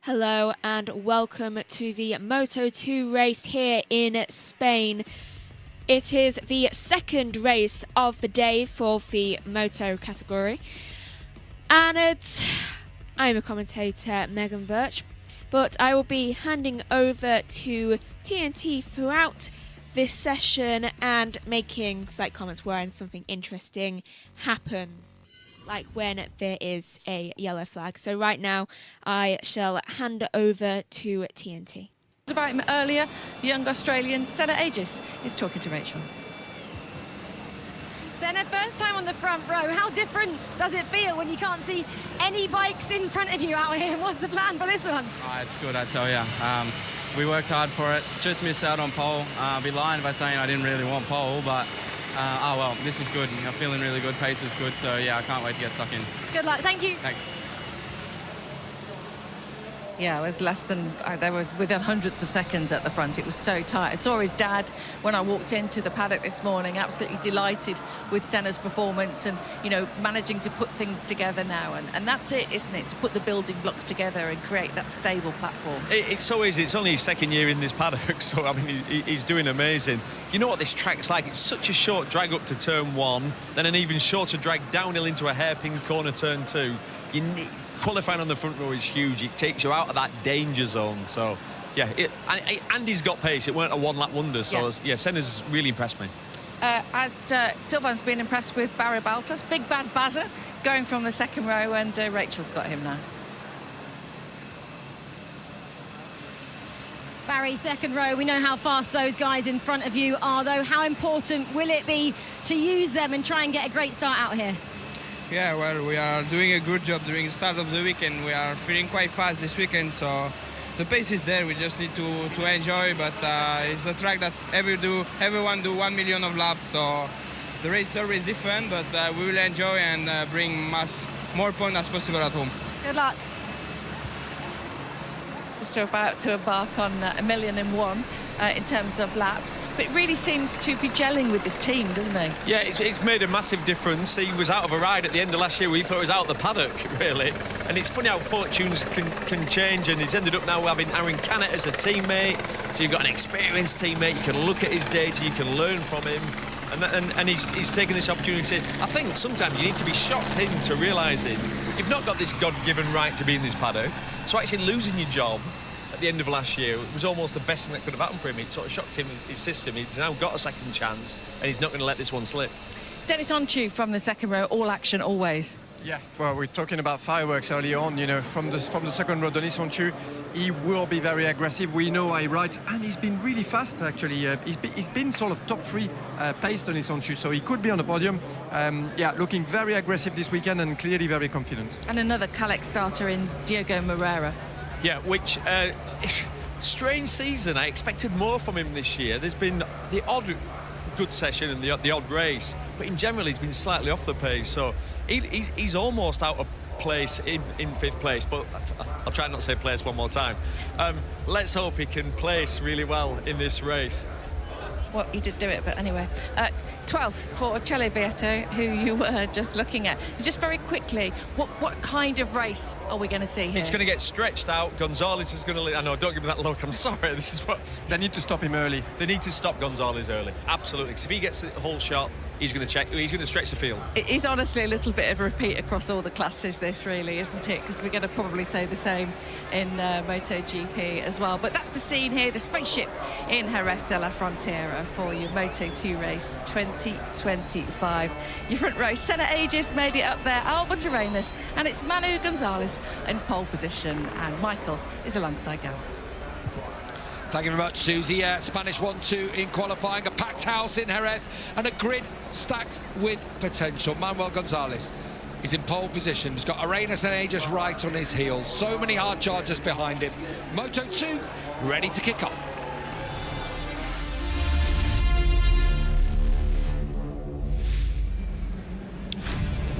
Hello and welcome to the Moto2 race here in Spain. It is the second race of the day for the Moto category. And I'm a commentator, Megan Birch, but I will be handing over to TNT throughout this session and making slight comments when something interesting happens, like when there is a yellow flag. So right now, I shall hand over to TNT. About him earlier, the young Australian Senna Aegis is talking to Rachel. Senna, first time on the front row. How different does it feel when you can't see any bikes in front of you out here? What's the plan for this one? It's good, I tell you. We worked hard for it. Just missed out on pole. I'd be lying if I saying I didn't really want pole, but oh well, this is good. I'm feeling really good. Pace is good, so yeah, I can't wait to get stuck in. Good luck. Thank you. Thanks. Yeah, it was less than, they were within hundreds of seconds at the front. It was so tight. I saw his dad when I walked into the paddock this morning, absolutely delighted with Senna's performance and, you know, managing to put things together now. And that's it, isn't it? To put the building blocks together and create that stable platform. It's so easy. It's only his second year in this paddock, so, I mean, he's doing amazing. You know what this track's like? It's such a short drag up to turn one, then an even shorter drag downhill into a hairpin corner turn two. You need... Qualifying on the front row is huge. It takes you out of that danger zone. So, yeah, and he's got pace. It weren't a one-lap wonder. So, yeah, Senna's really impressed me. Sylvain's been impressed with Barry Baltas, Big Bad Bazza, going from the second row, and Rachel's got him now. Barry, second row. We know how fast those guys in front of you are, though. How important will it be to use them and try and get a great start out here? Yeah, well, we are doing a good job during the start of the weekend. We are feeling quite fast this weekend, so the pace is there. We just need to enjoy, but it's a track that everyone do 1 million of laps, so the race is always different, but we will enjoy and bring more points as possible at home. Good luck. Just about to embark on 1,000,001 in terms of laps, but it really seems to be gelling with this team, doesn't it? Yeah, it's made a massive difference. He was out of a ride at the end of last year. We thought he was out of the paddock, really. And it's funny how fortunes can change, and he's ended up now having Aaron Canet as a teammate. So you've got an experienced teammate. You can look at his data, you can learn from him. And he's taken this opportunity. I think sometimes you need to be shocked into realising you've not got this God-given right to be in this paddock. So actually losing your job at the end of last year, it was almost the best thing that could have happened for him. It sort of shocked him, his system. He's now got a second chance, and he's not going to let this one slip. Dennis Onchu from the second row, all action always. Yeah, well, we're talking about fireworks early on, you know, from the second row, Dennis Onchu, he will be very aggressive. We know I right, and he's been really fast, actually. He's been sort of top three pace, Dennis Onchu, so he could be on the podium. Yeah, looking very aggressive this weekend and clearly very confident. And another Kalex starter in Diego Moreira. Yeah, which, strange season. I expected more from him this year. There's been the odd good session and the odd race, but in general he's been slightly off the pace, so he's almost out of place in fifth place, but I'll try not to say place one more time. Let's hope he can place really well in this race. Well, he did do it, but anyway. 12th for Chele Vieto, who you were just looking at. Just very quickly, what kind of race are we going to see here? It's going to get stretched out. Gonzalez is going to... I know, don't give me that look. I'm sorry. This is what... They need to stop him early. They need to stop Gonzalez early. Absolutely. Because if he gets the whole shot, he's going to stretch the field. It is honestly a little bit of a repeat across all the classes, this really, isn't it? Because we're going to probably say the same in MotoGP as well. But that's the scene here, the spaceship in Jerez de la Frontera for your Moto2 race 2025. Your front row, Senna Aegis made it up there, Albert Arenas, and it's Manu Gonzalez in pole position, and Michael is alongside Gav. Thank you very much, Susie. Spanish 1-2 in qualifying, a packed house in Jerez, and a grid stacked with potential. Manuel Gonzalez is in pole position. He's got Arenas and Aegis right on his heels. So many hard chargers behind him. Moto2 ready to kick off.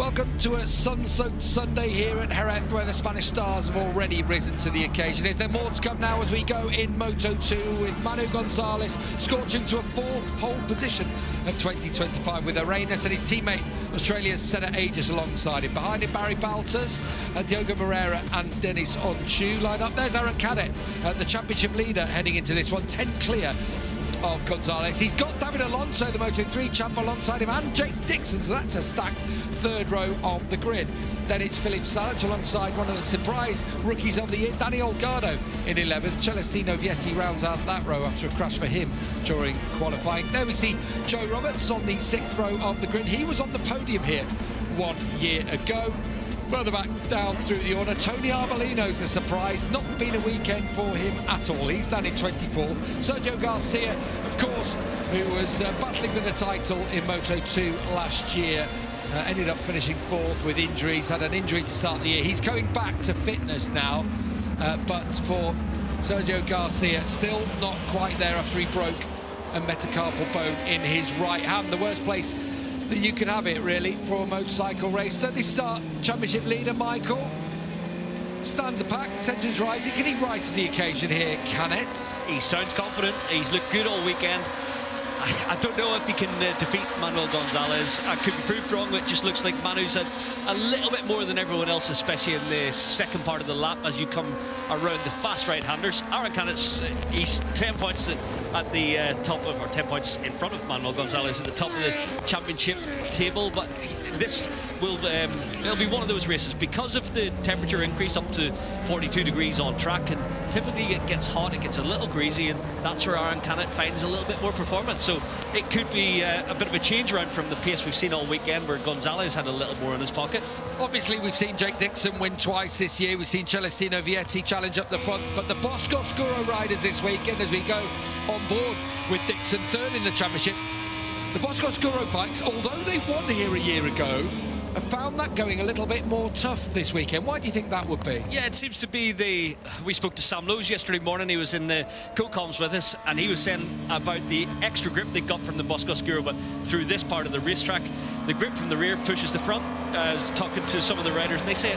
Welcome to a sun-soaked Sunday here at Jerez, where the Spanish stars have already risen to the occasion. Is there more to come now as we go in Moto2 with Manu Gonzalez scorching to a 4th pole position of 2025 with Arenas and his teammate Australia's Senna Aegis alongside him. Behind him, Barry Balters, Diogo Moreira and Denis Onchu line up. There's Aaron Canet, the championship leader, heading into this one, 10 clear of Gonzalez. He's got David Alonso, the Moto3 champ, alongside him, and Jake Dixon, so that's a stacked 3rd row of the grid. Then it's Philippe Salich alongside one of the surprise rookies of the year, Danny Olgado in 11th. Celestino Vietti rounds out that row after a crash for him during qualifying. There we see Joe Roberts on the 6th row of the grid. He was on the podium here 1 year ago. Further back down through the order, Tony Arbolino's the surprise. Not been a weekend for him at all. He's standing 24th. Sergio Garcia, of course, who was battling for the title in Moto2 last year, ended up finishing 4th with injuries. Had an injury to start the year. He's going back to fitness now, but for Sergio Garcia, still not quite there after he broke a metacarpal bone in his right hand. The worst place that you could have it, really, for a motorcycle race. Don't they start championship leader Michael? Stands packed, centres rising. Can he rise to the occasion here, Canet? He sounds confident. He's looked good all weekend. I don't know if he can defeat Manuel Gonzalez. I could be proved wrong, but it just looks like Manu's had a little bit more than everyone else, especially in the second part of the lap as you come around the fast right-handers. Aaron Canet's, he's 10 points at the top of, or 10 points in front of Manuel Gonzalez at the top of the championship table, but this will it'll be one of those races because of the temperature increase up to 42 degrees on track, and typically it gets hot, it gets a little greasy, and that's where Aaron Canet finds a little bit more performance. So it could be a bit of a change around from the pace we've seen all weekend, where Gonzalez had a little more in his pocket. Obviously, we've seen Jake Dixon win twice this year. We've seen Celestino Vietti challenge up the front, but the Bosco Oscuro riders this weekend, as we go on board with Dixon 3rd in the championship, the Bosco Oscuro bikes, although they won here a year ago, have found that going a little bit more tough this weekend. Why do you think that would be? Yeah, it seems to be we spoke to Sam Lowe's yesterday morning. He was in the co-coms with us, and he was saying about the extra grip they got from the Bosco Oscuro, but through this part of the racetrack, the grip from the rear pushes the front. I was talking to some of the riders, and they say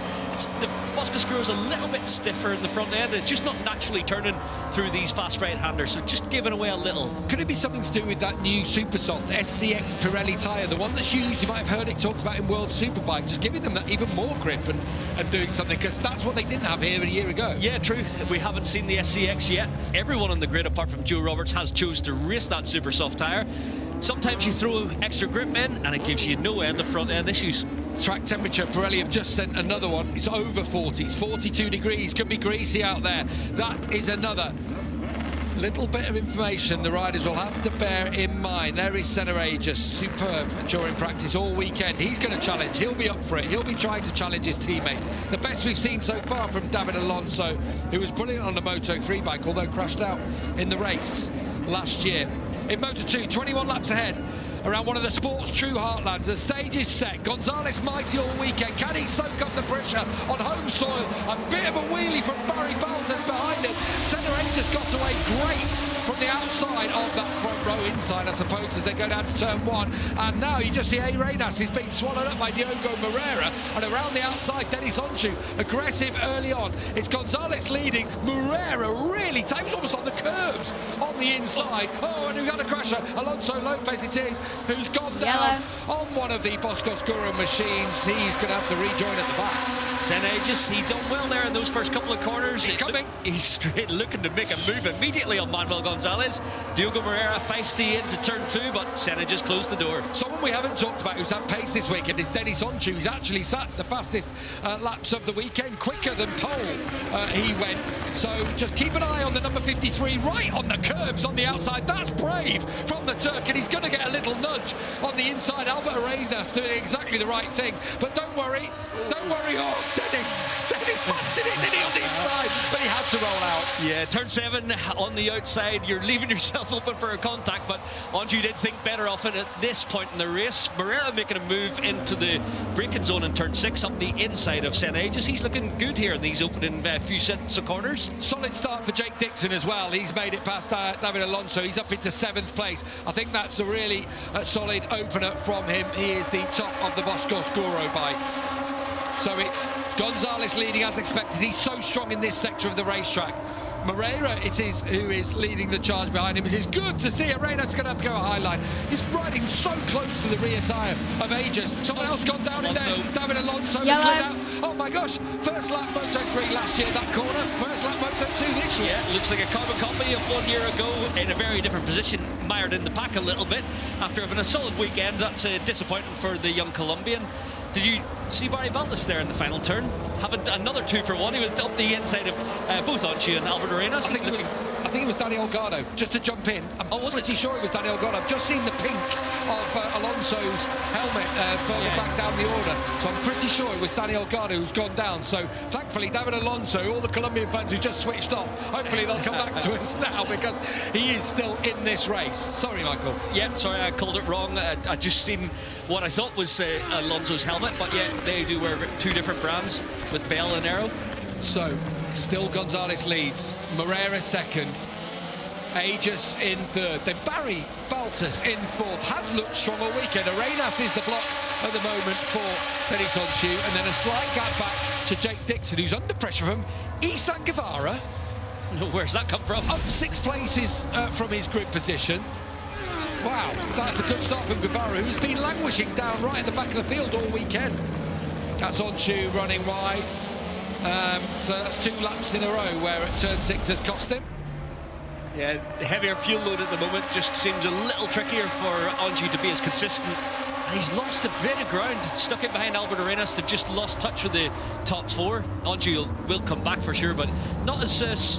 the Bosco Oscuro is a little bit stiffer in the front end. It's just not naturally turning through these fast right-handers, so just giving away a little. Could it be something to do with that new Super Soft SCX Pirelli tyre, the one that's used, you might have heard it talked about in World Superbike, just giving them that even more grip and doing something, because that's what they didn't have here a year ago. Yeah, true. We haven't seen the SCX yet. Everyone on the grid, apart from Joe Roberts, has chose to race that Super Soft tyre. Sometimes you throw extra grip in and it gives you no end of front end issues. Track temperature, Pirelli have just sent another one. It's over 40, it's 42 degrees, could be greasy out there. That is another little bit of information the riders will have to bear in mind. There is Senna Aegis, superb during practice all weekend. He's going to challenge, he'll be up for it, he'll be trying to challenge his teammate. The best we've seen so far from David Alonso, who was brilliant on the Moto3 bike, although crashed out in the race last year. In Moto2, 21 laps ahead, around one of the sport's true heartlands. The stage is set. Gonzalez mighty all weekend. Can he soak up the pressure on home soil? A bit of a wheelie from Barry Balters behind him. Senna Aegis got away great from the outside of that front row inside, I suppose, as they go down to turn 1. And now you just see Arenas is being swallowed up by Diogo Moreira. And around the outside, Denis Onchu, aggressive early on. It's Gonzalez leading. Moreira really, he was almost on the curbs on the inside. Oh, and we got a crasher. Alonso Lopez it is, who's gone down on one of the Bosco Oscuro machines. He's going to have to rejoin at the back. Senna Aegis, he done well there in those first couple of corners. He's coming. He's straight looking to make a move immediately on Manuel Gonzalez. Diogo Moreira feisty into turn 2, but Senna just closed the door. Someone we haven't talked about who's had pace this weekend is Denis Onchu. He's actually sat the fastest laps of the weekend, quicker than pole he went. So just keep an eye on the number 53 right on the curbs on the outside. That's brave from the Turk, and he's going to get a little nudge on the inside. Albert Arenas doing exactly the right thing, but don't worry. Oh, Denis wants it in, did he, on the inside, but he had to roll out. Yeah, turn 7 on the outside, you're leaving yourself open for a contact, but Onju did think better of it at this point in the the race. Moreira making a move into the braking zone in turn 6 up the inside of St. Aegis. He's looking good here in these opening few sets of corners. Solid start for Jake Dixon as well. He's made it past David Alonso. He's up into 7th place. I think that's a really solid opener from him. He is the top of the Bosco-Scuro bikes. So it's Gonzalez leading as expected. He's so strong in this sector of the racetrack. Moreira, it is who is leading the charge behind him. It is good to see Arenas going to have to go a high line. He's riding so close to the rear tyre of Aegis. Someone else gone down in there. David Alonso has slid out. Oh my gosh, first lap Moto3 last year, that corner. First lap Moto2 this year. Yeah, looks like a carbon copy of 1 year ago in a very different position. Mired in the pack a little bit. After having a solid weekend, that's a disappointment for the young Colombian. Did you see Barry Valdes there in the final turn? Having another 2-for-1. He was up the inside of both Onchu and Albert Arenas. I think it was Daniel Gardo, just to jump in. I'm pretty sure it was Daniel Gardo. I've just seen the pink of Alonso's helmet further back down the order. So I'm pretty sure it was Daniel Gardo who's gone down. So thankfully, David Alonso, all the Colombian fans who just switched off, hopefully they'll come back to us now because he is still in this race. Sorry, Michael. Yeah, sorry, I called it wrong. I just seen what I thought was Alonso's helmet, but yeah, they do wear 2 different brands with Bell and Aero. So, still Gonzalez leads, Moreira 2nd, Aegis in 3rd, then Barry Valdes in 4th. Has looked strong all weekend. Arenas is the block at the moment for Denis Onchu, and then a slight gap back to Jake Dixon, who's under pressure from Isan Guevara. Where's that come from? Up 6 places from his grid position. Wow, that's a good start from Guevara, who's been languishing down right at the back of the field all weekend. That's Onchu running wide. So that's 2 laps in a row where at turn 6 has cost him. Yeah, heavier fuel load at the moment just seems a little trickier for Onchu to be as consistent. And he's lost a bit of ground, stuck in behind Albert Arenas. They've just lost touch with the top 4. Onchu will come back for sure, but not as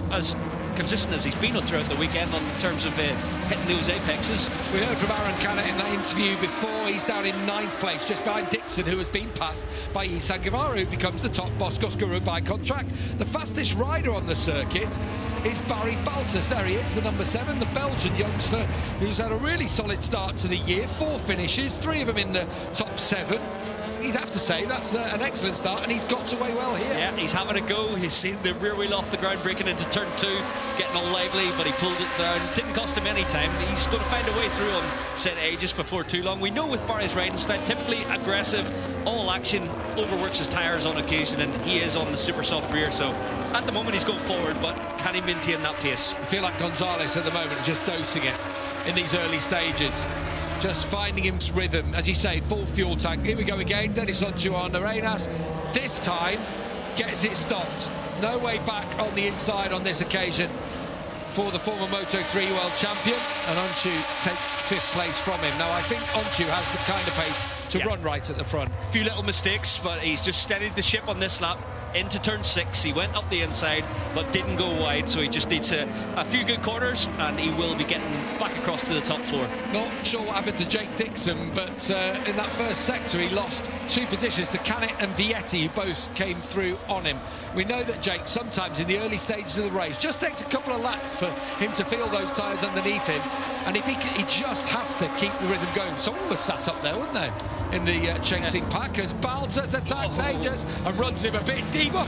consistent as he's been throughout the weekend in terms of hitting those apexes. We heard from Aaron Canet in that interview before. He's down in 9th place, just behind Dixon, who has been passed by Isan Guevara, who becomes the top Bosco-Scuro by contract. The fastest rider on the circuit is Barry Valdes. There he is, the number 7, the Belgian youngster, who's had a really solid start to the year. 4 finishes, 3 of them in the top 7. You'd have to say that's an excellent start, and he's got away well here. Yeah, he's having a go. He's seen the rear wheel off the ground, breaking into turn 2, getting all lively, but he pulled it down. Didn't cost him any time. He's going to find a way through on St. Aegis before too long. We know with Barry's riding style, typically aggressive, all action, overworks his tyres on occasion, and he is on the super soft rear. So at the moment he's going forward, but can he maintain that pace? I feel like Gonzalez at the moment just dosing it in these early stages. Just finding his rhythm, as you say, full fuel tank. Here we go again, Denis Onchu on Arenas. This time, gets it stopped. No way back on the inside on this occasion for the former Moto3 world champion. And Onchu takes 5th place from him. Now, I think Onchu has the kind of pace to run right at the front. A few little mistakes, but he's just steadied the ship on this lap. Into turn 6, he went up the inside, but didn't go wide, so he just needs a few good corners, and he will be getting back across to the top 4. Not sure what happened to Jake Dixon, but in that first sector, he lost 2 positions to Canet and Vietti, who both came through on him. We know that Jake, sometimes in the early stages of the race, just takes a couple of laps for him to feel those tyres underneath him, and if he just has to keep the rhythm going. Someone was sat up there, wasn't there, in the chasing pack, as Valdes attacks Aegis and runs him a bit deeper.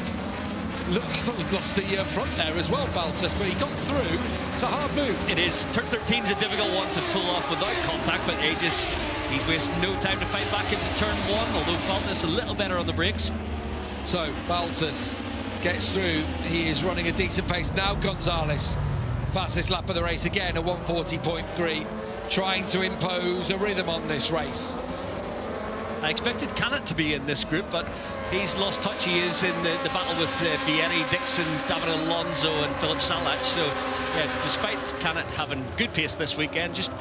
Look, I thought he lost the front there as well, Valdes, but he got through. It's a hard move. It is. Turn 13 is a difficult one to pull off without contact, but Aegis, he's wasting no time to fight back into turn 1, although Valdes a little better on the brakes. So, Valdes gets through. He is running a decent pace. Now Gonzalez, fastest lap of the race again, a 140.3, trying to impose a rhythm on this race. I expected Canet to be in this group, but he's lost touch. He is in the battle with Vietti, Dixon, David Alonso and Philip Salach. So, yeah, despite Canet having good pace this weekend, just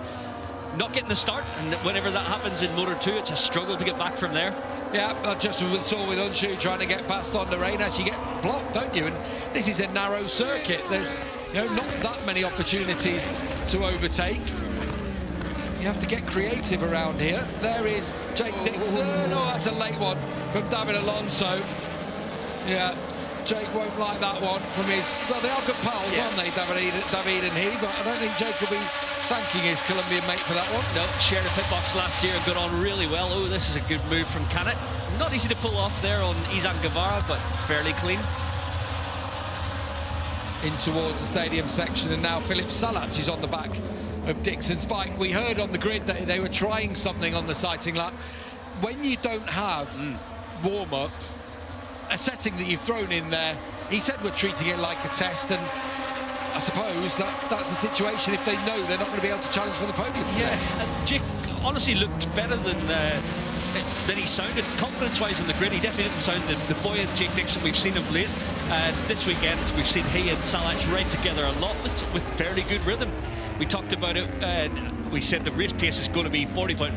not getting the start. And whenever that happens in Moto2, it's a struggle to get back from there. Yeah, just as we saw with Onchu trying to get past on the rain, as you get blocked, don't you? And this is a narrow circuit. There's not that many opportunities to overtake. You have to get creative around here. There is Jake Dixon. Oh, that's a late one from David Alonso. Yeah, Jake won't like that one from his... Well, they are good pals, aren't they, David and he? But I don't think Jake will be thanking his Colombian mate for that one. No, shared a pit box last year and got on really well. Oh, this is a good move from Canet. Not easy to pull off there on Izan Guevara, but fairly clean. In towards the stadium section, and now Philip Salac is on the back of Dixon's bike. We heard on the grid that they were trying something on the sighting lap. When you don't have warm-ups, a setting that you've thrown in there, he said we're treating it like a test, and I suppose that's the situation if they know they're not going to be able to challenge for the podium. Yeah, and Jake honestly looked better than he sounded confidence-wise on the grid. He definitely didn't sound the buoyant Jake Dixon we've seen of late. This weekend we've seen he and Salac ride together a lot with fairly good rhythm. We talked about it, we said the race pace is going to be 40.5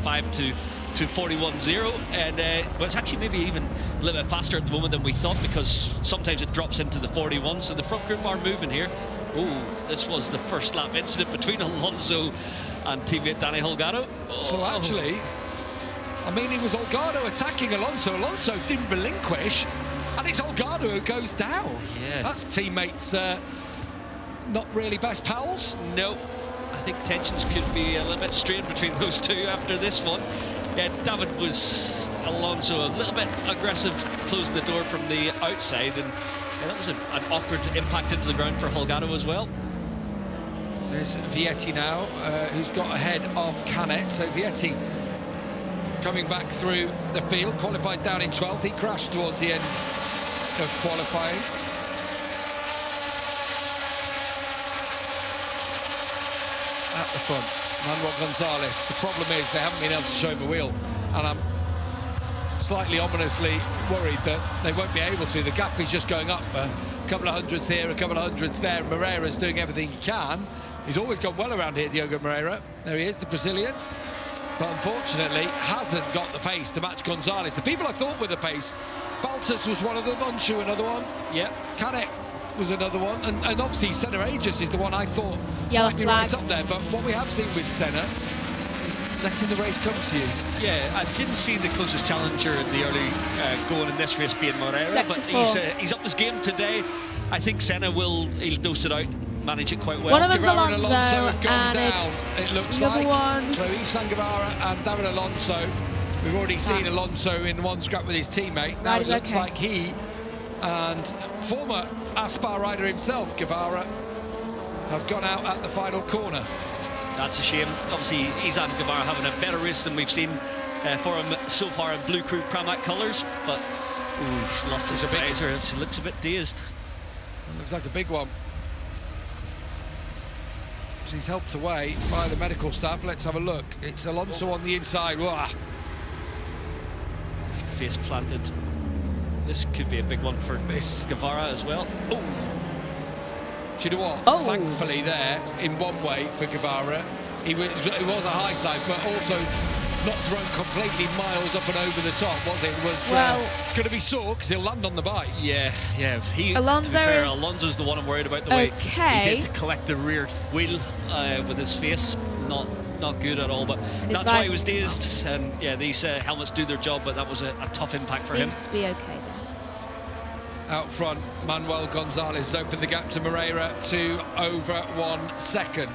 to 41.0, and well, it's actually maybe even a little bit faster at the moment than we thought, because sometimes it drops into the 41, so the front group are moving here. Oh, this was the first lap incident between Alonso and teammate Danny Holgado. So actually, I mean, it was Holgado attacking Alonso. Alonso didn't relinquish, and it's Holgado who goes down. Yeah. That's teammates not really best pals. No, I think tensions could be a little bit strained between those two after this one. Yeah, David was Alonso a little bit aggressive, closing the door from the outside, and that was an awkward impact into the ground for Holgado as well. There's Vietti now, who's got ahead of Canet. So Vietti coming back through the field, qualified down in 12th. He crashed towards the end of qualifying. At the front, Manuel Gonzalez. The problem is they haven't been able to show him a wheel, and I'm slightly ominously worried that they won't be able to. The gap is just going up a couple of hundredths here, a couple of hundredths there. Moreira's doing everything he can. He's always gone well around here, Diogo Moreira. There he is, the Brazilian. But unfortunately, hasn't got the pace to match Gonzalez. The people I thought were the pace, Baltas was one of them, Onshu another one. Yep. Canet was another one. And obviously, Senna Aegis is the one I thought Yellow might be flag. right up there. But what we have seen with Senna is letting the race come to you. Yeah, I didn't see the closest challenger in the early going in this race being Moreira, Sector but he's up his game today. I think Senna he'll dose it out, manage it quite well. One of them's Guevara and Alonso, have gone and down, it's it looks the other like. one. So Izan Guevara and David Alonso. We've already seen Alonso in one scrap with his teammate. Now Right, it looks okay. like he and former Aspar rider himself, Guevara, have gone out at the final corner. That's a shame. Obviously, Izan Guevara having a better race than we've seen for him so far in Blue Crew Pramac colours, but he's lost his visor. It looks a bit dazed. It looks like a big one. So he's helped away by the medical staff. Let's have a look. It's Alonso on the inside. Wah. Face planted. This could be a big one for this Guevara as well. Oh. Do you know what? Oh. Thankfully there, in one way, for Guevara, it was a high side, but also not thrown completely miles up and over the top, was it? It was it's going to be sore because he'll land on the bike. Yeah. Alonso to be fair, is Alonso's the one I'm worried about the way he did to collect the rear wheel with his face. Not good at all, but that's why he was dazed. And yeah, these helmets do their job, but that was a tough impact for him. Seems to be okay then. Out front, Manuel Gonzalez has opened the gap to Moreira to over 1 second.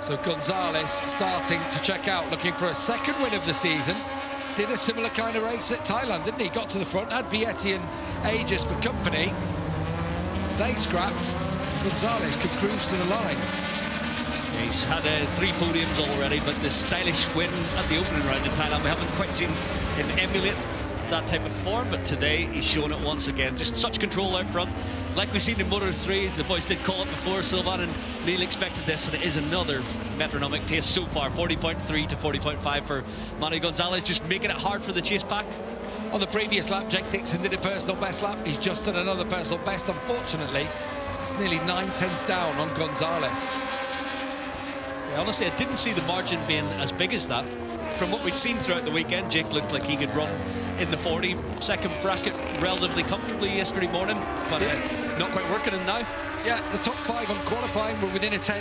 So Gonzalez starting to check out, looking for a second win of the season. Did a similar kind of race at Thailand, didn't he? Got to the front, had Vietti and Aegis for company. They scrapped. Gonzalez could cruise to the line. He's had 3 podiums already, but the stylish win at the opening round in Thailand, we haven't quite seen him emulate that type of form, but today he's shown it once again. Just such control out front. Like we've seen in Moto3, the boys did call it before, Sylvan and Neil expected this, and it is another metronomic pace so far, 40.3 to 40.5 for Manu Gonzalez, just making it hard for the chase pack. On the previous lap, Jake Dixon did a personal best lap. He's just done another personal best. Unfortunately, it's nearly 9/10 down on Gonzalez. Yeah, honestly, I didn't see the margin being as big as that. From what we'd seen throughout the weekend, Jake looked like he could run in the 40-second bracket relatively comfortably yesterday morning, but not quite working in now. Yeah, the top 5 on qualifying were within a 10.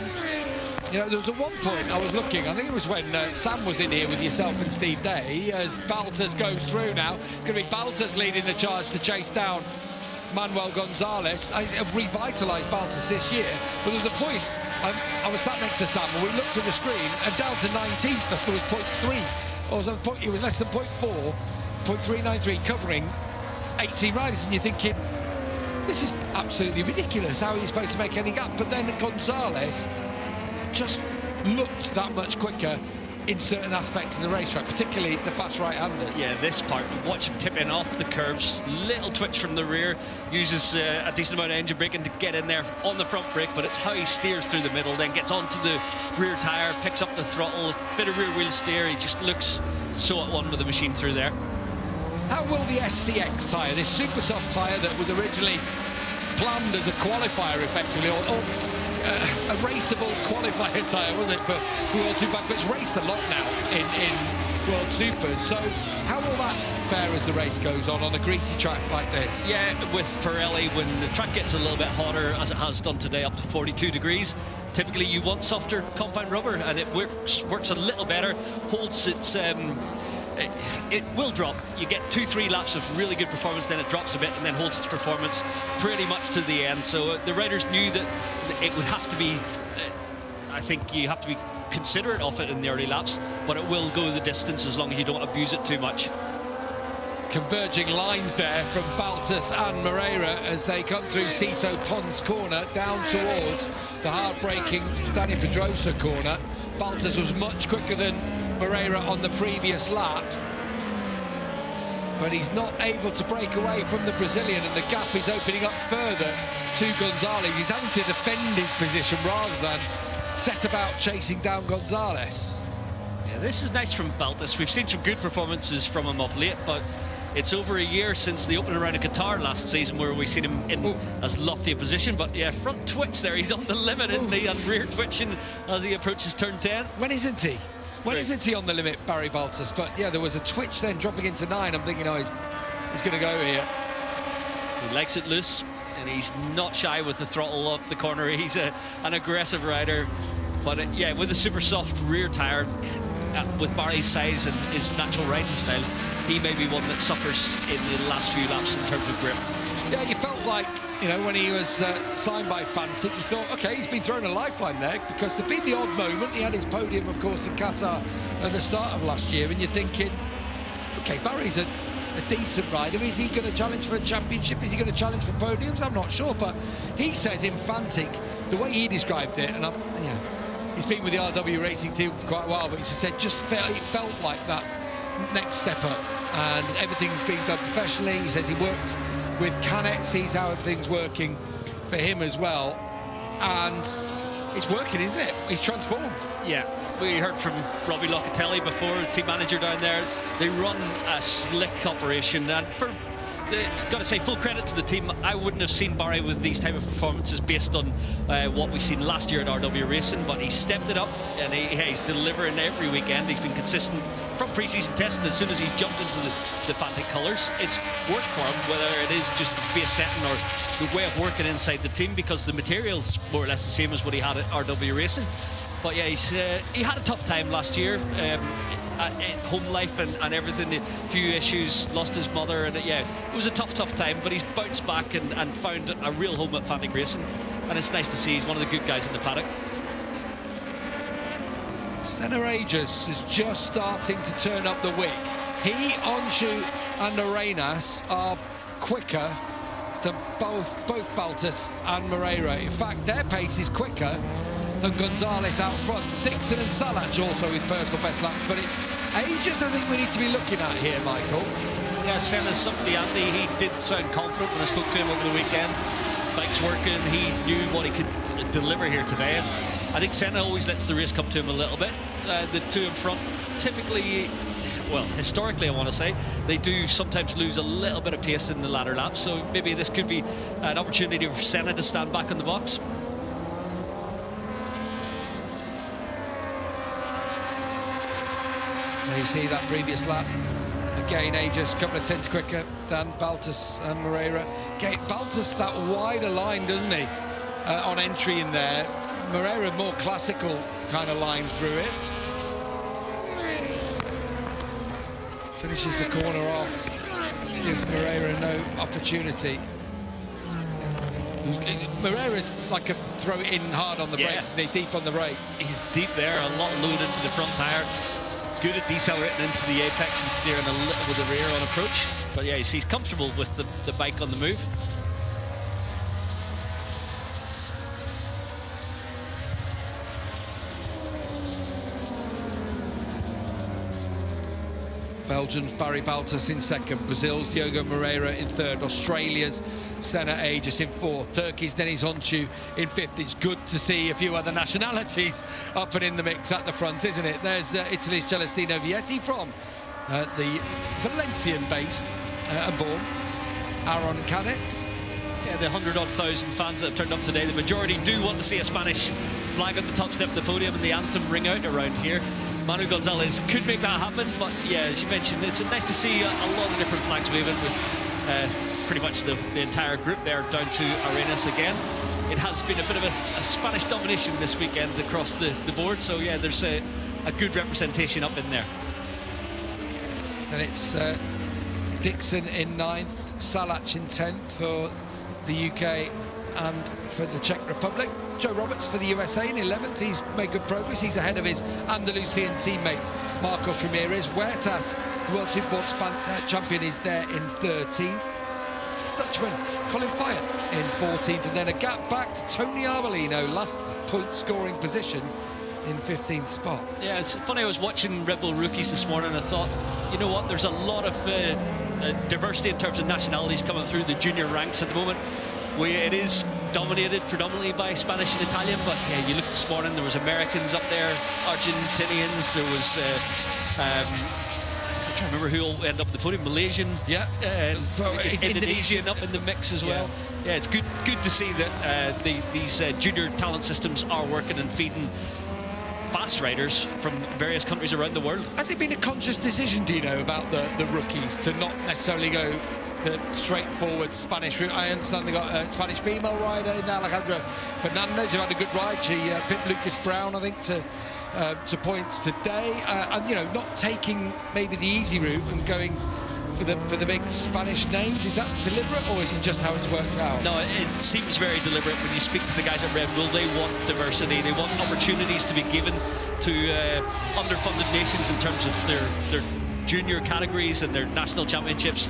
You know, there was at one point I was looking, I think it was when Sam was in here with yourself and Steve Day, as Baltas goes through now. It's going to be Baltas leading the charge to chase down Manuel Gonzalez. I revitalised Baltas this year, but there was a point I was sat next to Sam and we looked at the screen and down to 19th there was 0.3, or it was less than 0.4, 0.393 covering 18 riders, and you're thinking, this is absolutely ridiculous. How are you supposed to make any gap? But then Gonzalez just looked that much quicker in certain aspects of the racetrack, particularly the fast right-handers. Yeah, this part, watch him tipping off the curbs, little twitch from the rear, uses a decent amount of engine braking to get in there on the front brake, but it's how he steers through the middle, then gets onto the rear tyre, picks up the throttle, bit of rear wheel steer. He just looks so at one with the machine through there. How will the SCX tyre, this super soft tyre that was originally planned as a qualifier effectively, or a raceable qualifier tyre, wasn't it, for World 2 back, but it's raced a lot now in World Supers. So how will that fare as the race goes on a greasy track like this? Yeah, with Pirelli, when the track gets a little bit hotter, as it has done today, up to 42 degrees, typically you want softer compound rubber, and it works a little better, holds its... it will drop. You get 2-3 laps of really good performance, then it drops a bit and then holds its performance pretty much to the end. So the riders knew that it would have to be, I think you have to be considerate of it in the early laps, but it will go the distance as long as you don't abuse it too much. Converging lines there from Baltus and Moreira as they come through Cito Pons corner down towards the hard-braking Dani Pedrosa corner. Baltus was much quicker than Moreira on the previous lap, but he's not able to break away from the Brazilian, and the gap is opening up further to Gonzalez. He's having to defend his position rather than set about chasing down Gonzalez. Yeah, this is nice from Baltus. We've seen some good performances from him of late, but it's over a year since the opening round of Qatar last season where we've seen him in as lofty a position. But yeah, front twitch there, he's on the limit, isn't he? And rear twitching as he approaches turn 10. When isn't he? When isn't he on the limit, Barry Baltus? But yeah, there was a twitch then dropping into 9. I'm thinking, oh, he's going to go here. He likes it loose, and he's not shy with the throttle up the corner. He's an aggressive rider. But yeah, with a super soft rear tyre, with Barry's size and his natural riding style, he may be one that suffers in the last few laps in terms of grip. Yeah, you felt like, you know, when he was signed by Fantic, you thought, OK, he's been thrown a lifeline there, because there'd been the odd moment. He had his podium, of course, in Qatar at the start of last year, and you're thinking, OK, Barry's a decent rider. Is he going to challenge for a championship? Is he going to challenge for podiums? I'm not sure, but he says in Fantic, the way he described it, and he's been with the RW racing team for quite a while, but he just said it felt like that next step up, and everything's being done professionally. He says he worked with Canet, sees how everything's working for him as well, and it's working, isn't it? He's transformed. Yeah, we heard from Robbie Locatelli before, team manager down there. They run a slick operation, and got to say, full credit to the team. I wouldn't have seen Barry with these type of performances based on what we've seen last year at RW Racing, but he stepped it up, and he's delivering every weekend. He's been consistent from pre-season testing. As soon as he's jumped into the Fantic colours, it's worked for him, whether it is just base setting or the way of working inside the team, because the material's more or less the same as what he had at RW Racing. But yeah, he had a tough time last year. Home life and everything, a few issues, lost his mother, and yeah, it was a tough time, but he's bounced back and found a real home at Fantic Racing, and it's nice to see. He's one of the good guys in the paddock. Senna Aegis is just starting to turn up the wick. He, Onshu and Arenas are quicker than both Baltus and Moreira. In fact, their pace is quicker than Gonzalez out front. Dixon and Salach also with personal best laps, but it's Aegis I think we need to be looking at here, Michael. Yeah, Senna's something, Andy. He did sound confident when I spoke to him over the weekend. Bike's working, he knew what he could deliver here today. And I think Senna always lets the race come to him a little bit. The two in front typically, well, historically I want to say, they do sometimes lose a little bit of pace in the latter laps, so maybe this could be an opportunity for Senna to stand back in the box. Now you see that previous lap. Again, Aegis a couple of tenths quicker than Baltus and Moreira. Okay, Baltus that wider line, doesn't he, on entry in there. Moreira more classical kind of line through it. Finishes the corner off. Gives Moreira no opportunity. Moreira's like a throw it in hard on the brakes, and deep on the brakes. He's deep there, a lot loaded into the front tyre. Good at decelerating into the apex and steering a little with the rear on approach. But yeah, he's comfortable with the bike on the move. Belgium's Barry Baltus in second, Brazil's Diogo Moreira in third, Australia's Senna Aegis in fourth, Turkey's Deniz Oncu in fifth. It's good to see a few other nationalities up and in the mix at the front, isn't it? There's Italy's Celestino Vietti from the Valencian-based and born Aaron Canet. Yeah, the 100-odd thousand fans that have turned up today, the majority do want to see a Spanish flag on the top step of the podium and the anthem ring out around here. Manu Gonzalez could make that happen, but yeah, as you mentioned, it's nice to see a lot of different flags waving with pretty much the entire group there down to Arenas again. It has been a bit of a Spanish domination this weekend across the board, so yeah, there's a good representation up in there. And it's Dixon in 9th, Salac in 10th for the UK and for the Czech Republic. Joe Roberts for the USA in 11th. He's made good progress. He's ahead of his Andalusian teammate Marcos Ramirez. Huertas, the World Supersport champion, is there in 13th. Dutchman Colin Fyatt in 14th, and then a gap back to Tony Arbolino, last point scoring position in 15th spot. Yeah, it's funny, I was watching Red Bull rookies this morning and I thought, you know what, there's a lot of diversity in terms of nationalities coming through the junior ranks at the moment. It is dominated predominantly by Spanish and Italian, but yeah, you look this morning, there was Americans up there, Argentinians, there was I can't remember who will end up at the podium, Malaysian, Indonesian up in the mix as well. Yeah, it's good to see that these junior talent systems are working and feeding fast riders from various countries around the world. Has it been a conscious decision, do you know, about the rookies to not necessarily go the straightforward Spanish route? I understand they got a Spanish female rider in Alejandra Fernandez who had a good ride. She pipped Lucas Brown, I think, to points today, and you know, not taking maybe the easy route and going for the big Spanish names. Is that deliberate, or is it just how it's worked out? No, it seems very deliberate. When you speak to the guys at Red Bull, they want diversity, they want opportunities to be given to underfunded nations in terms of their junior categories and their national championships.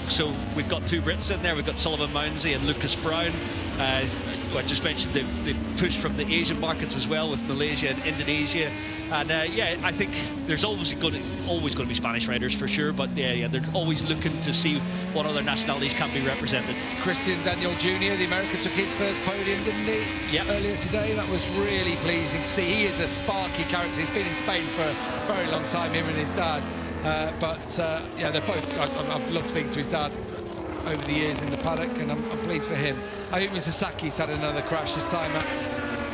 So we've got two Brits in there. We've got Sullivan Mounsey and Lucas Brown. I just mentioned the push from the Asian markets as well with Malaysia and Indonesia. And yeah, I think there's always going to be Spanish riders for sure. But yeah, they're always looking to see what other nationalities can be represented. Christian Daniel Jr., the American, took his first podium, didn't he? Yeah. Earlier today. That was really pleasing to see. He is a sparky character. He's been in Spain for a very long time, him and his dad. Yeah, they're both. I've loved speaking to his dad over the years in the paddock, and I'm pleased for him. I think Sasaki's had another crash this time at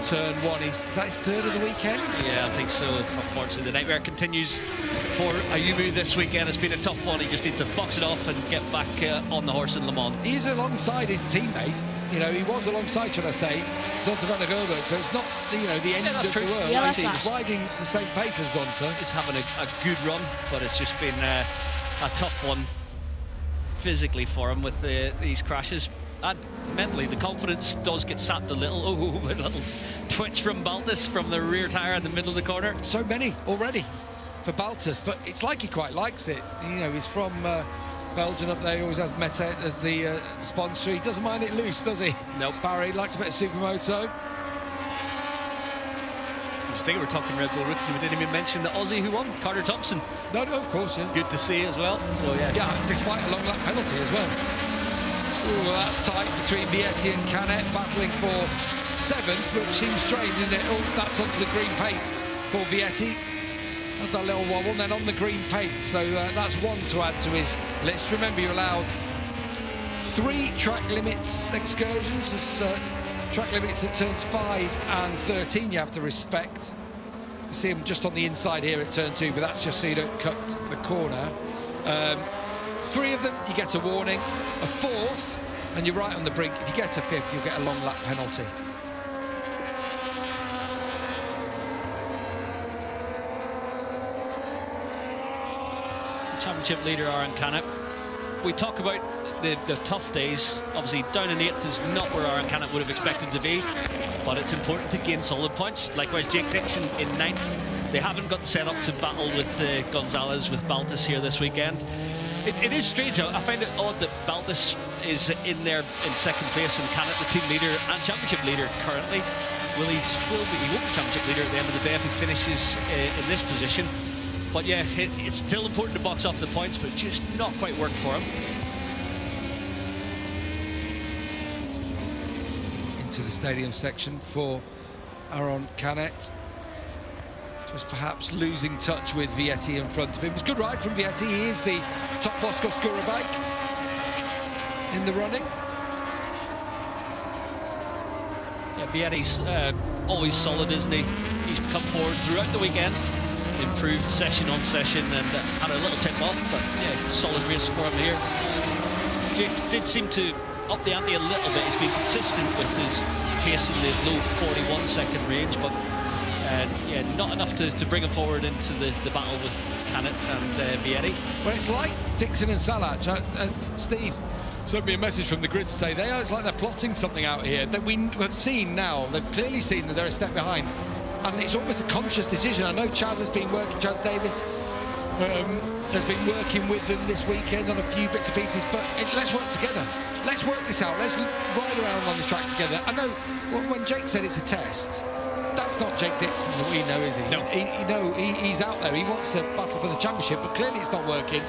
turn 1. Is that his third of the weekend? Yeah, I think so. Unfortunately, the nightmare continues for Ayumu this weekend. It's been a tough one. He just needs to box it off and get back on the horse in Le Mans. He's alongside his teammate. You know, he was alongside, should I say, Zonta van der Gerberg, so it's not, you know, the end of the world. Yeah, he's riding the same pace as Zonta. He's having a good run, but it's just been a tough one physically for him with these crashes. And mentally, the confidence does get sapped a little. Oh, a little twitch from Baltus from the rear tyre in the middle of the corner. So many already for Baltus, but it's like he quite likes it. You know, he's from Belgium up there. He always has Meta as the sponsor. He doesn't mind it loose, does he? Nope. Barry likes a bit of Supermoto. I was thinking we're talking Red Bull rookies. We didn't even mention the Aussie who won, Carter Thompson. No, of course, yeah. Good to see as well. So yeah, despite a long lap penalty as well. Ooh, that's tight between Vietti and Canet, battling for 7th, which seems strange, isn't it? Oh, that's onto the green paint for Vietti. That's that little wobble, and then on the green paint. So that's one to add to his list. Remember, you're allowed 3 track limits excursions. There's track limits at turns 5 and 13 you have to respect. You see them just on the inside here at turn 2, but that's just so you don't cut the corner. 3 of them, you get a warning. A 4th, and you're right on the brink. If you get a 5th, you'll get a long lap penalty. Championship leader Aaron Canet. We talk about the tough days. Obviously, down in 8th is not where Aaron Canet would have expected to be, but it's important to gain solid points. Likewise, Jake Dixon in 9th. They haven't got set up to battle with Gonzalez, with Baltus here this weekend. It is strange. I find it odd that Baltus is in there in 2nd place and Canet, the team leader and championship leader currently. Will he still be? He won't be championship leader at the end of the day if he finishes in this position. But yeah, it's still important to box off the points, but just not quite worked for him. Into the stadium section for Aaron Canet. Just perhaps losing touch with Vietti in front of him. It was a good ride from Vietti. He is the top Bosco Scura bike in the running. Yeah, Vietti's always solid, isn't he? He's come forward throughout the weekend, improved session on session, and had a little tip off, but yeah, solid race for him here. Jake did seem to up the ante a little bit. He's been consistent with his pace in the low 41-second range, but yeah, not enough to bring him forward into the battle with Canet and Vietti. Well, it's like Dixon and Salach. Steve sent me a message from the grid to say it's like they're plotting something out here that we have seen now. They've clearly seen that they're a step behind, and it's almost a conscious decision. I know Chaz has been working, Chaz Davis has been working with them this weekend on a few bits and pieces, but let's work together. Let's work this out. Let's ride around on the track together. I know when Jake said it's a test, that's not Jake Dixon that we know, is he? No. He's out there. He wants to battle for the championship, but clearly it's not working.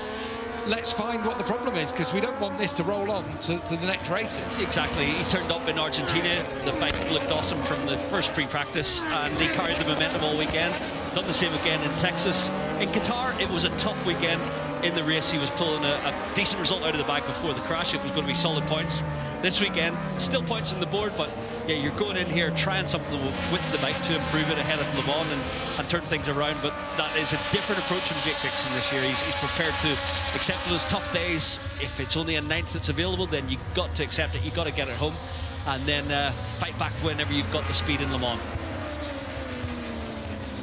Let's find what the problem is, because we don't want this to roll on to the next races. Exactly. He turned up in Argentina. The bike looked awesome from the first pre-practice, and he carried the momentum all weekend. Done the same again in Texas. In Qatar, it was a tough weekend. In the race, he was pulling a decent result out of the bag before the crash. It was going to be solid points. This weekend, still points on the board, but yeah, you're going in here trying something with the bike to improve it ahead of Le Mans and turn things around, but that is a different approach from Jake Dixon this year. He's prepared to accept those tough days. If it's only a 9th that's available, then you've got to accept it. You've got to get it home, and then fight back whenever you've got the speed in Le Mans.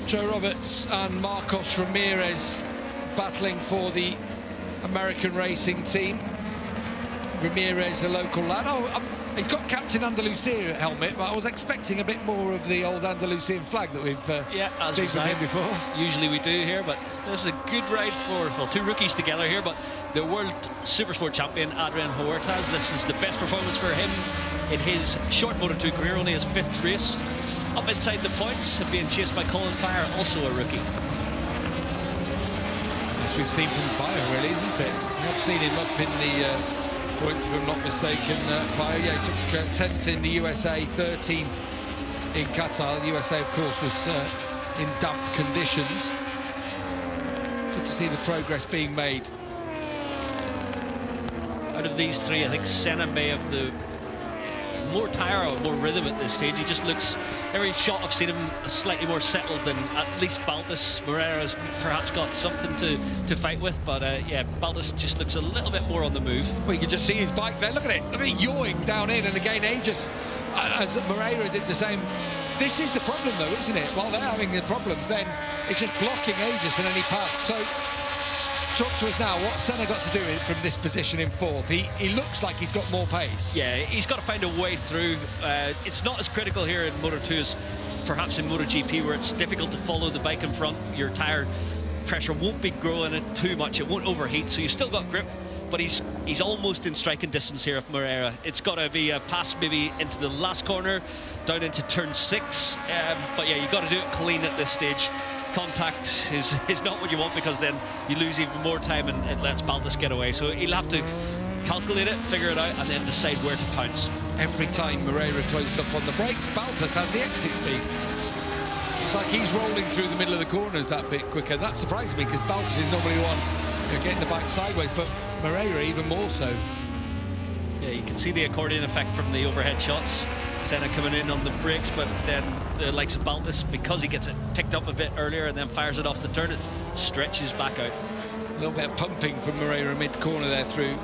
Joe Roberts and Marcos Ramirez battling for the American racing team. Ramirez, a local lad. He's got Captain Andalusia helmet, but I was expecting a bit more of the old Andalusian flag that we've seen from him before. Usually we do here, but this is a good ride for, well, two rookies together here, but the World Supersport champion, Adrian Huertas. This is the best performance for him in his short Moto2 career, only his 5th race. Up inside the points, being chased by Colin Fire, also a rookie. As we've seen from Fire, really, isn't it? We have seen him up in the points, if I'm not mistaken. Fire, yeah, he took 10th in the USA, 13th in Qatar. The USA, of course, was in damp conditions. Good to see the progress being made. Out of these three, I think Senna may have the more tire or more rhythm at this stage. He just looks, every shot I've seen him slightly more settled than at least Baltus. Moreira's perhaps got something to fight with, but yeah, Baltus just looks a little bit more on the move. Well, you can just see his bike there. Look at it. Look at it yawing down in, and again, Aegis, as Moreira did the same. This is the problem, though, isn't it? While they're having the problems, then it's just blocking Aegis in any path. So, talk to us now. What's Senna got to do from this position in 4th? He looks like he's got more pace. Yeah, he's got to find a way through. It's not as critical here in Moto2 as perhaps in MotoGP, where it's difficult to follow the bike in front. Your tyre pressure won't be growing it too much. It won't overheat, so you've still got grip, but he's almost in striking distance here of Moreira. It's got to be a pass maybe into the last corner, down into turn 6. But yeah, you've got to do it clean at this stage. Contact is not what you want, because then you lose even more time and it lets Baltus get away. So he'll have to calculate it, figure it out, and then decide where to pounce. Every time Moreira closed up on the brakes, Baltus has the exit speed. It's like he's rolling through the middle of the corners that bit quicker. That surprised me, because Baltus is normally one getting the bike sideways, but Moreira even more so. Yeah, you can see the accordion effect from the overhead shots. Senna coming in on the brakes, but then the likes of Baltus, because he gets it picked up a bit earlier and then fires it off the turn, it stretches back out. A little bit of pumping from Moreira mid-corner there through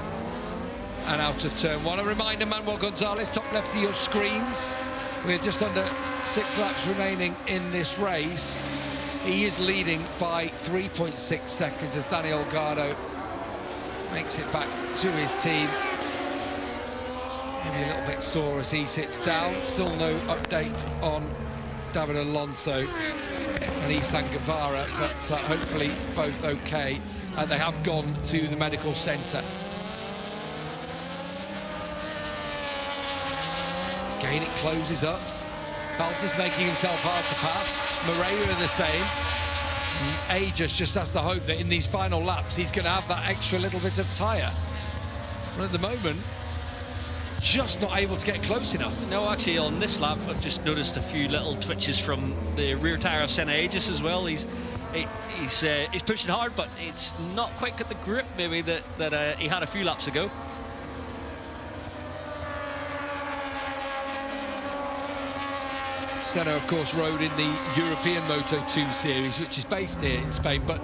and out of turn 1. A reminder, Manuel Gonzalez, top left of your screens. We're just under 6 laps remaining in this race. He is leading by 3.6 seconds as Daniel Gardo makes it back to his team. maybe a little bit sore as he sits down. Still no update on David Alonso and Isan Guevara, but hopefully both okay. They have gone to the medical centre. Again, it closes up. Balta's making himself hard to pass. Moreira the same. Aegis just has to hope that in these final laps he's going to have that extra little bit of tyre. But at the moment, just not able to get close enough. No, actually, on this lap, I've just noticed a few little twitches from the rear tyre of Senna Aegis as well. He's pushing hard, but it's not quite got the grip maybe that he had a few laps ago. Senna, of course, rode in the European Moto2 series, which is based here in Spain, but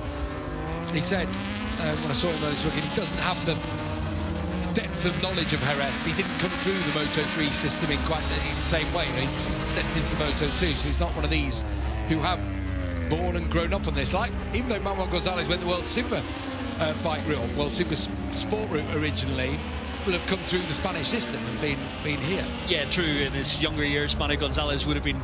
he said, when I saw him on his looking, he doesn't have the depth of knowledge of Jerez. He didn't come through the Moto3 system in quite the same way. He stepped into Moto2, so he's not one of these who have born and grown up on this. Like, even though Manuel Gonzalez went the World Super bike route, World Super Sport route originally, will have come through the Spanish system and been here. Yeah, true. In his younger years, Manuel Gonzalez would have been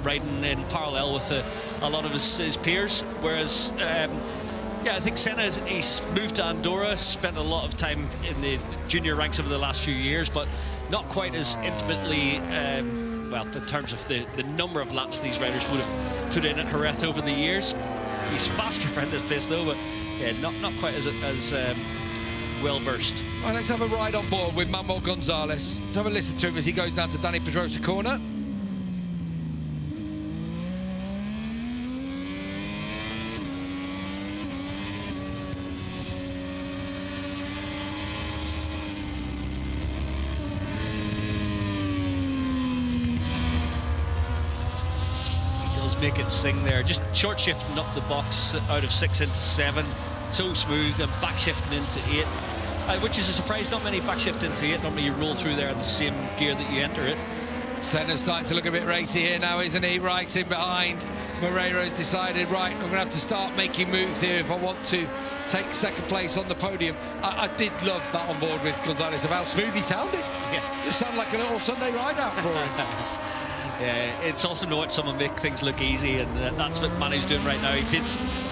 riding in parallel with a lot of his peers, whereas yeah, I think Senna, he's moved to Andorra, spent a lot of time in the junior ranks over the last few years, but not quite as intimately, well, in terms of the number of laps these riders would have put in at Jerez over the years. He's faster for this place though, but yeah, not quite as well versed. Right, let's have a ride on board with Manuel Gonzalez. Let's have a listen to him as he goes down to Dani Pedrosa corner. Make it sing there, just short shifting up the box out of 6 into 7, so smooth, and back shifting into 8, which is a surprise. Not many back shift into 8. Normally you roll through there in the same gear that you enter it. Senna's starting to look a bit racy here now, isn't he? Right in behind. Moreira's decided, right, I'm going to have to start making moves here if I want to take second place on the podium. I did love that on board with Gonzalez, of how smooth he sounded. Yeah. Just sounded like a little Sunday ride out for him. Yeah, it's awesome to watch someone make things look easy, and that's what Manu's doing right now. He did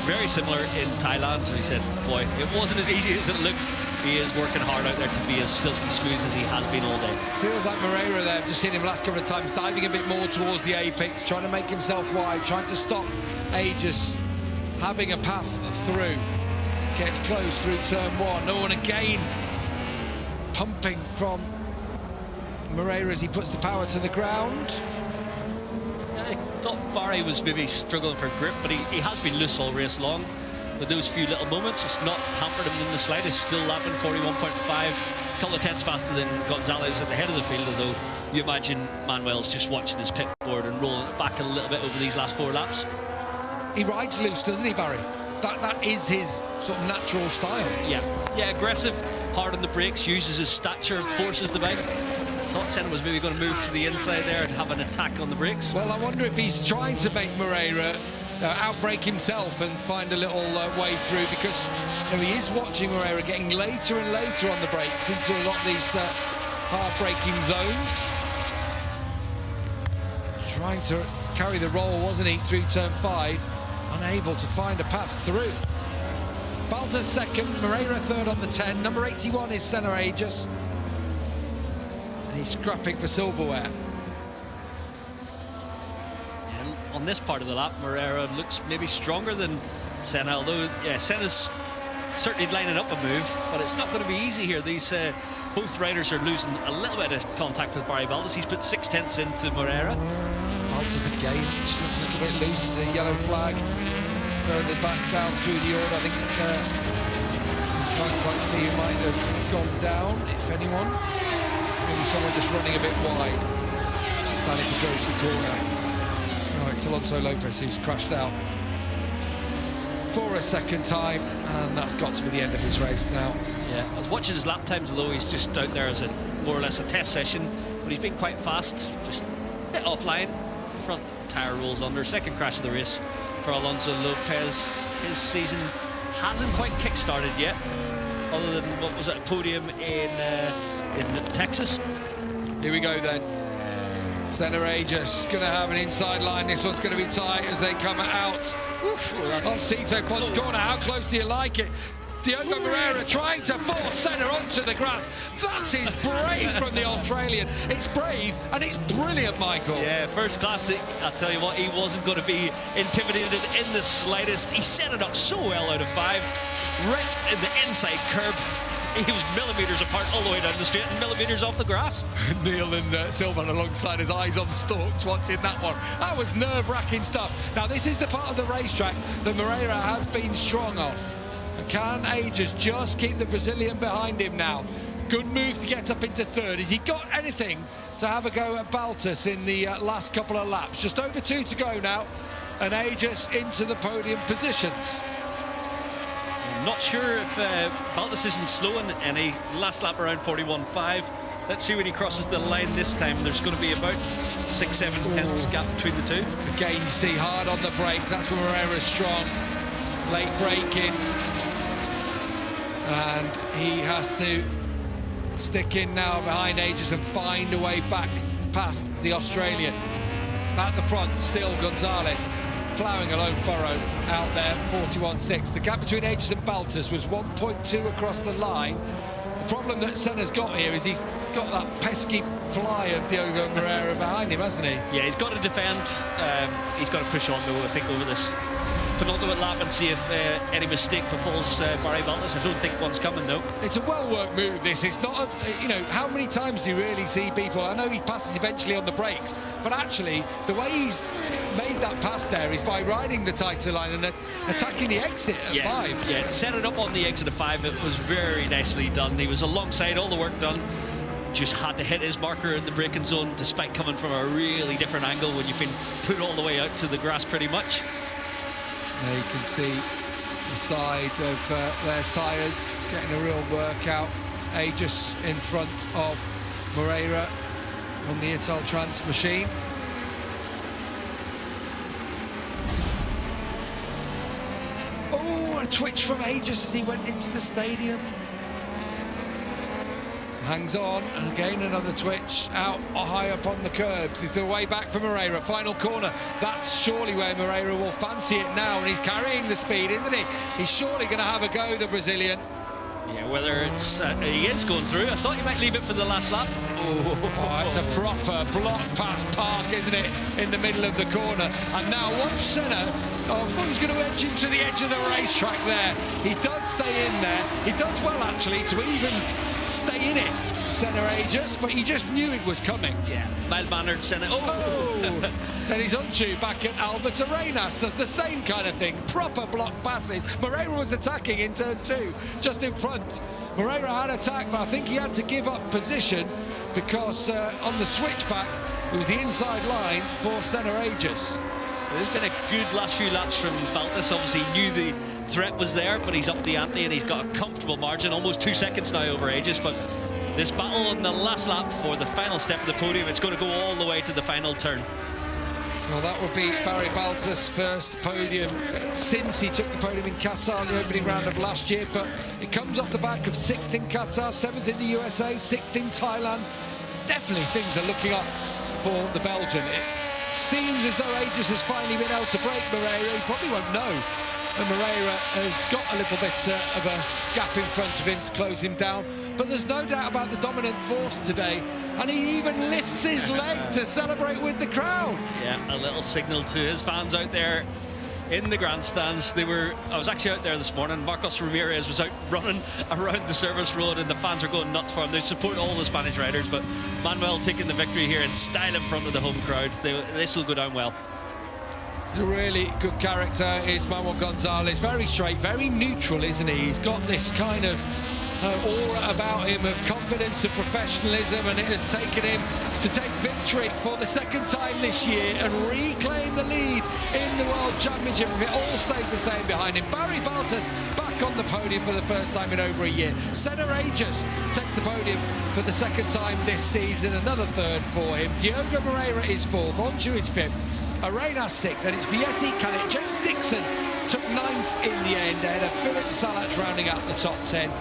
very similar in Thailand, and he said, boy, it wasn't as easy as it looked. He is working hard out there to be as silky smooth as he has been all day. Feels like Moreira there, I've just seen him last couple of times, diving a bit more towards the apex, trying to make himself wide, trying to stop Aegis having a path through. Gets close through turn 1. No one again pumping from Moreira as he puts the power to the ground. I thought Barry was maybe struggling for grip, but he has been loose all race long. With those few little moments, it's not hampered him in the slightest. Still lapping 41.5, a couple of tenths faster than Gonzalez at the head of the field, although you imagine Manuel's just watching his pit board and rolling it back a little bit over these last 4 laps. He rides loose, doesn't he, Barry? That is his sort of natural style. Yeah, aggressive, hard on the brakes, uses his stature, forces the bike. I thought Senna was maybe going to move to the inside there and have an attack on the brakes. Well, I wonder if he's trying to make Moreira outbrake himself and find a little way through, because he is watching Moreira getting later and later on the brakes into a lot of these hard braking zones. Trying to carry the roll, wasn't he, through turn 5, unable to find a path through. Balta second, Moreira third on the 10. Number 81 is Senna Aegis. And he's scrapping for silverware. Yeah, on this part of the lap, Moreira looks maybe stronger than Senna, although, yeah, Senna's certainly lining up a move, but it's not going to be easy here. These both riders are losing a little bit of contact with Barry Baltas. He's put 6 tenths into Moreira. Baltas again, she looks a little bit loose. There's a yellow flag further back down through the order. I think you can't quite see who might have gone down, if anyone. Maybe someone just running a bit wide. Dani Pedrosa corner. Oh, it's Alonso Lopez who's crashed out for a second time, and that's got to be the end of his race now. Yeah, I was watching his lap times, although he's just out there as a more or less a test session, but he's been quite fast, just a bit offline. Front tyre rolls under. Second crash of the race for Alonso Lopez. His season hasn't quite kick-started yet, other than, what was it, a podium in Texas. Here we go then. Senna Aegis going to have an inside line. This one's going to be tight as they come out. On Cito Pons corner. How close do you like it? Diogo Moreira trying to force Senna onto the grass. That is brave from the Australian. It's brave and it's brilliant, Michael. Yeah, first class. I'll tell you what, he wasn't going to be intimidated in the slightest. He set it up so well out of 5. Right in the inside curb. He was millimetres apart all the way down the straight and millimetres off the grass. Neil and Silvan alongside his eyes on stalks watching that one. That was nerve-wracking stuff. Now, this is the part of the racetrack that Moreira has been strong on. And can Aegis just keep the Brazilian behind him now? Good move to get up into 3rd. Has he got anything to have a go at Baltus in the last couple of laps? Just over 2 to go now. And Aegis into the podium positions. Not sure if Baltus isn't slowing any. Last lap around 41.5. Let's see when he crosses the line this time. There's going to be about 6-7 tenths gap between the two. Again, you see hard on the brakes. That's where Moreira's strong. Late braking. And he has to stick in now behind Aegis and find a way back past the Australian. At the front, still Gonzalez. Ploughing a low furrow out there, 41.6. The gap between Aegis and Baltus was 1.2 across the line. The problem that Senna's got here is he's got that pesky fly of Diogo Moreira behind him, hasn't he? Yeah, he's got to defend. He's got to push on, though, I think, over this penultimate lap and see if any mistake befalls Barry Baltus. I don't think one's coming, though. It's a well-worked move, this. It's not, you know, how many times do you really see people... I know he passes eventually on the brakes, but actually, the way he's made that pass there is by riding the tighter line and attacking the exit at 5. Yeah, set it up on the exit of 5. It was very nicely done. He was alongside, all the work done. Just had to hit his marker in the braking zone, despite coming from a really different angle when you've been put all the way out to the grass, pretty much. There you can see the side of their tyres getting a real workout. Aegis in front of Moreira on the Italtrans machine. Oh, a twitch from Aegis as he went into the stadium. Hangs on, and again another twitch out high up on the curbs. Is the way back for Moreira. Final corner. That's surely where Moreira will fancy it now, and he's carrying the speed, isn't he? He's surely going to have a go, the Brazilian. Yeah, whether it's he is going through. I thought you might leave it for the last lap. Oh, it's a proper block past Park, isn't it? In the middle of the corner. And now watch Senna. Oh, I thought he was going to edge him to the edge of the racetrack there. He does stay in there. He does well, actually, to even stay in it, Senna Aegis, but he just knew it was coming. Yeah, mild-mannered Senna. Oh! Then he's on to back at Albert Arenas, does the same kind of thing. Proper block passes. Moreira was attacking in turn 2, just in front. Moreira had attacked, but I think he had to give up position because on the switchback, it was the inside line for Senna Aegis. There's been a good last few laps from Baltus. Obviously, he knew the threat was there, but he's up the ante and he's got a comfortable margin, almost 2 seconds now over Aegis. But this battle on the last lap for the final step of the podium, it's going to go all the way to the final turn. Well, that would be Barry Baltus' first podium since he took the podium in Qatar in the opening round of last year, but it comes off the back of 6th in Qatar, 7th in the USA, 6th in Thailand. Definitely things are looking up for the Belgian. It seems as though Aegis has finally been able to break Moreira. He probably won't know. And Moreira has got a little bit of a gap in front of him to close him down. But there's no doubt about the dominant force today. And he even lifts his leg to celebrate with the crowd. Yeah, a little signal to his fans out there in the grandstands. I was actually out there this morning. Marcos Ramirez was out running around the service road and the fans are going nuts for him. They support all the Spanish riders, but Manuel taking the victory here in style in front of the home crowd. This will go down well. A really good character is Manuel Gonzalez. Very straight, very neutral, isn't he? He's got this kind of aura about him of confidence and professionalism, and it has taken him to take victory for the 2nd time this year and reclaim the lead in the World Championship. If it all stays the same behind him. Barry Baltus back on the podium for the first time in over a year. Senna Aegis takes the podium for the 2nd time this season, another 3rd for him. Diogo Moreira is 4th, on to his 5th. Arenas 6th, and it's Vietti, Canet, James Dixon took 9th in the end. Ahead of Philip Salat rounding out the top 10.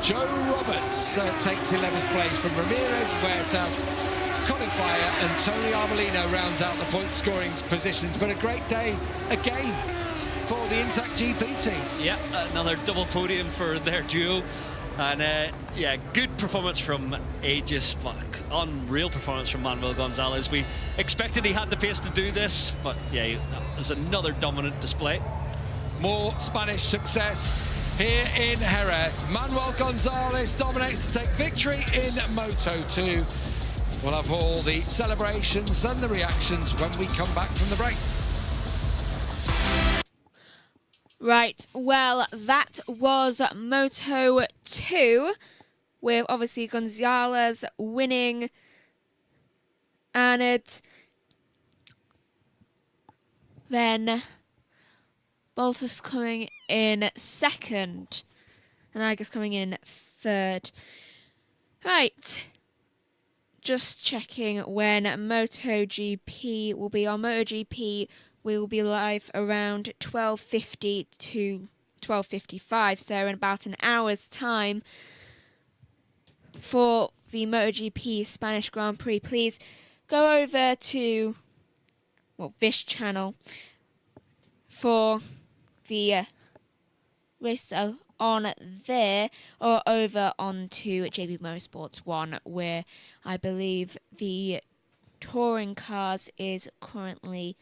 Joe Roberts takes 11th place from Ramirez, Huertas, Colin Fire and Tony Arbolino rounds out the point scoring positions. But a great day again for the Intact GP team. Yeah, another double podium for their duo. And yeah, good performance from Aegis, but unreal performance from Manuel Gonzalez. We expected he had the pace to do this, but yeah, it was another dominant display. More Spanish success here in Jerez. Manuel Gonzalez dominates to take victory in Moto2. We'll have all the celebrations and the reactions when we come back from the break. Right, well, that was Moto2, with obviously Gonzalez winning, and then Bottas coming in second, and I guess coming in third. Right, just checking when MotoGP will be on. MotoGP we will be live around 12:50 to 12:55, so in about an hour's time for the MotoGP Spanish Grand Prix. Please go over to this channel for the race on there, or over onto JB Motorsports 1, where I believe the touring cars is currently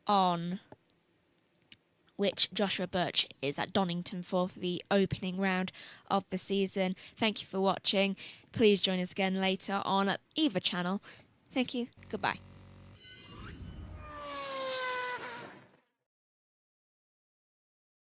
on, which Joshua Birch is at Donington for the opening round of the season. Thank you for watching. Please join us again later on either channel. Thank you. Goodbye.